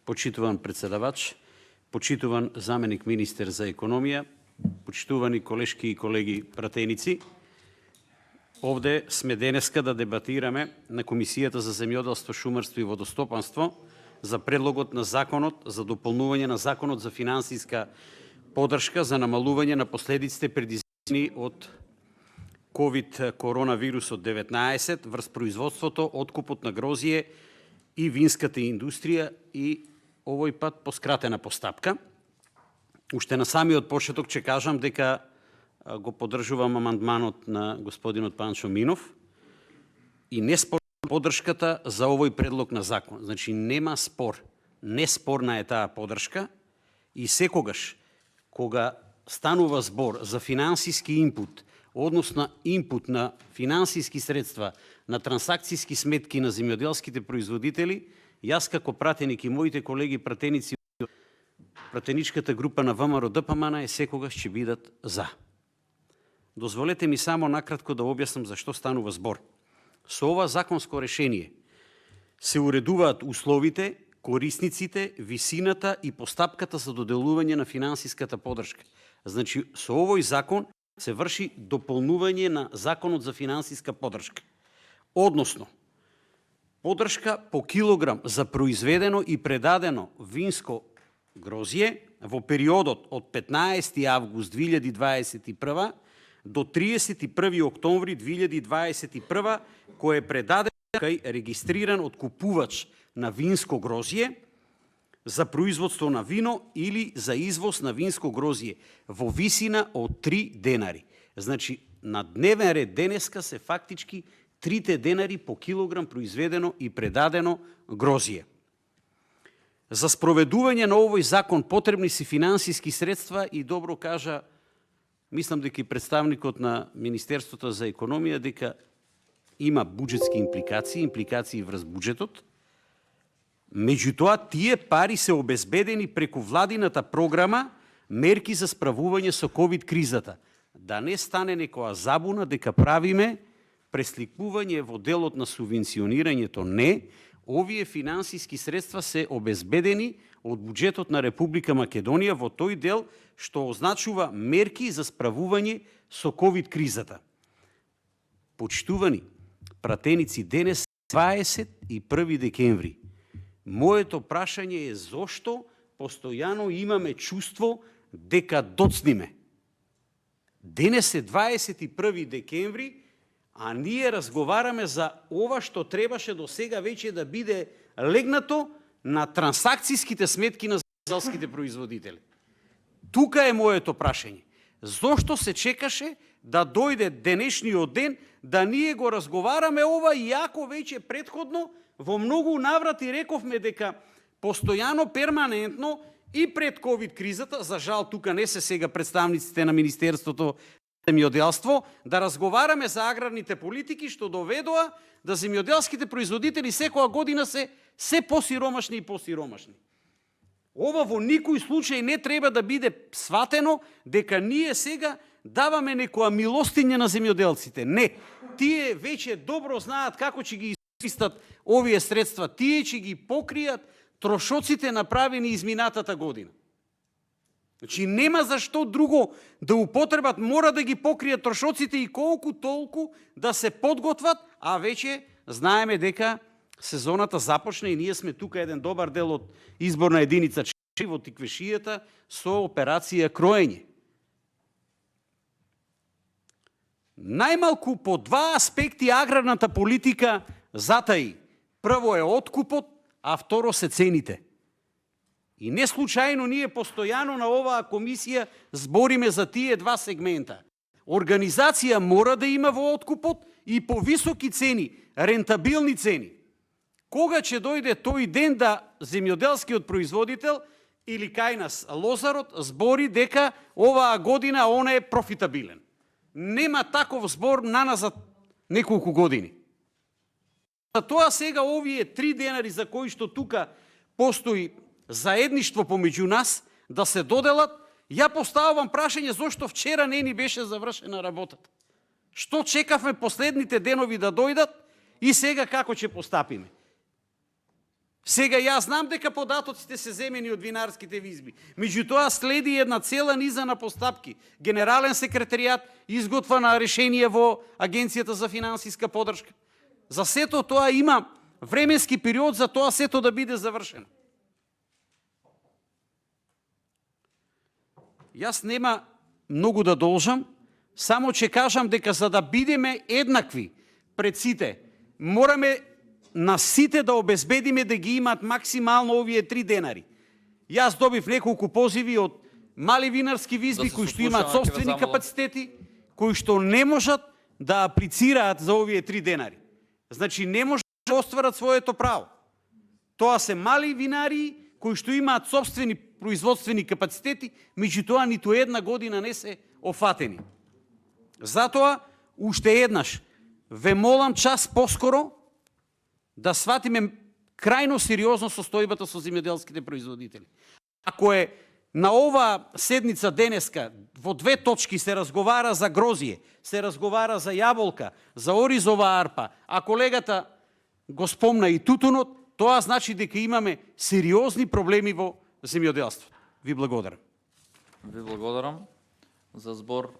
почитуван председавач, почитуван заменик министер за економија, почитувани колешки и колеги пратеници. Овде сме денеска да дебатираме на Комисијата за земјоделство, шумарство и водостопанство за предлогот на законот за дополнување на законот за финансиска поддршка за намалување на последиците предизвикани од COVID коронавирусот 19 врз производството, откупот на грозје и винската индустрија и овој пат по скратена постапка. Уште на самиот почеток ќе кажам дека го поддржувам амандманот на господинот Панчо Минов и не спорам поддршката за овој предлог на закон. Значи нема спор, неспорна е таа поддршка и секогаш кога станува збор за финансиски инпут, односно инпут на финансиски средства на трансакцијски сметки на земјоделските производители, јас како пратеник и моите колеги пратеници од пратеничката група на ВМРО ДПМН секогаш ќе бидат за. Дозволете ми само накратко да објаснам за што станува збор. Со ова законско решение се уредуваат условите, корисниците, висината и постапката за доделување на финансиската поддршка. Значи, со овој закон се врши дополнување на законот за финансиска поддршка. Односно, поддршка по килограм за произведено и предадено винско грозје во периодот од 15 август 2021 до 31 октомври 2021, кој е предаден кај регистриран откупувач на винско грозје за производство на вино или за извоз на винско грозје во висина од 3 денари. Значи, на дневен ред денеска се фактички 3 денари по килограм произведено и предадено грозје. За спроведување на овој закон потребни се финансиски средства и добро кажа, мислам дека и представникот на Министерството за економија, дека има буџетски импликации врз буџетот. Меѓутоа, тие пари се обезбедени преку владината програма мерки за справување со ковид кризата. Да не стане некоја забуна дека правиме пресликување во делот на субвенционирањето. Не, овие финансиски средства се обезбедени од буџетот на Република Македонија во тој дел што означува мерки за справување со ковид кризата. Почитувани пратеници, денес 21 декември. Моето прашање е зошто постојано имаме чувство дека доцниме. Денес е 21 декември, а ние разговараме за ова што требаше до сега веќе да биде легнато на трансакцијските сметки на земјоделските производители. Тука е моето прашање. Зошто се чекаше да дојде денешниот ден да ние го разговараме ова, иако веќе претходно во многу наврати рековме дека постојано, перманентно и пред ковид кризата, за жал тука не се сега представниците на Министерството за земјоделство, да разговараме за аграрните политики што доведоа да земјоделските производители секоја година се посиромашни и посиромашни. Ова во никој случај не треба да биде сватено дека ние сега даваме некоја милостиња на земјоделците. Не, тие веќе добро знаат како ќе ги искористат овие средства. Тие ќе ги покријат трошоците направени изминатата година. Значи нема зашто друго да употребат, мора да ги покријат трошоците и колку толку да се подготват, а веќе знаеме дека сезоната започна и ние сме тука еден добар дел од изборна единица 4 во Тиквешијата со операција кроење. Најмалку по два аспекти аграрната политика затаи. Прво е откупот, а второ се цените. И не случајно ние постојано на оваа комисија збориме за тие два сегмента. Организација мора да има во откупот и повисоки цени, рентабилни цени. Кога ќе дојде тој ден да земјоделскиот производител или кај нас лозарот збори дека оваа година он е профитабилен? Нема таков збор наназад неколку години. Затоа сега овие 3 денари за кои што тука постои заедништво помеѓу нас да се доделат, ја поставувам прашање зошто вчера не ни беше завршена работата. Што чекавме последните денови да дојдат и сега како ќе постапиме? Сега јас знам дека податоците се земени од винарските визби. Меѓутоа следи една цела низа на постапки. Генерален секретаријат изготва на решение во Агенцијата за финансиска поддршка. За сето тоа има временски период за тоа сето да биде завршено. Јас нема многу да должам, само ќе кажам дека за да бидеме еднакви пред сите, мораме на сите да обезбедиме да ги имаат максимално овие 3 денари. Јас добив неколку позиви од мали винарски визби кои што имаат собствени капацитети, кои што не можат да аплицираат за овие 3 денари. Значи не можат да остварат своето право. Тоа се мали винари кои што имаат собствени производствени капацитети, меѓутоа ниту една година не се офатени. Затоа, уште еднаш, ве молам час поскоро да сватиме крајно сериозно состојбата со земјоделските производители. Ако е на ова седница денеска во 2 точки се разговара за грозие, се разговара за јаболка, за оризова арпа, а колегата го спомна и тутунот, тоа значи дека имаме сериозни проблеми во земјоделството. Ви благодарам. Ви благодарам. За збор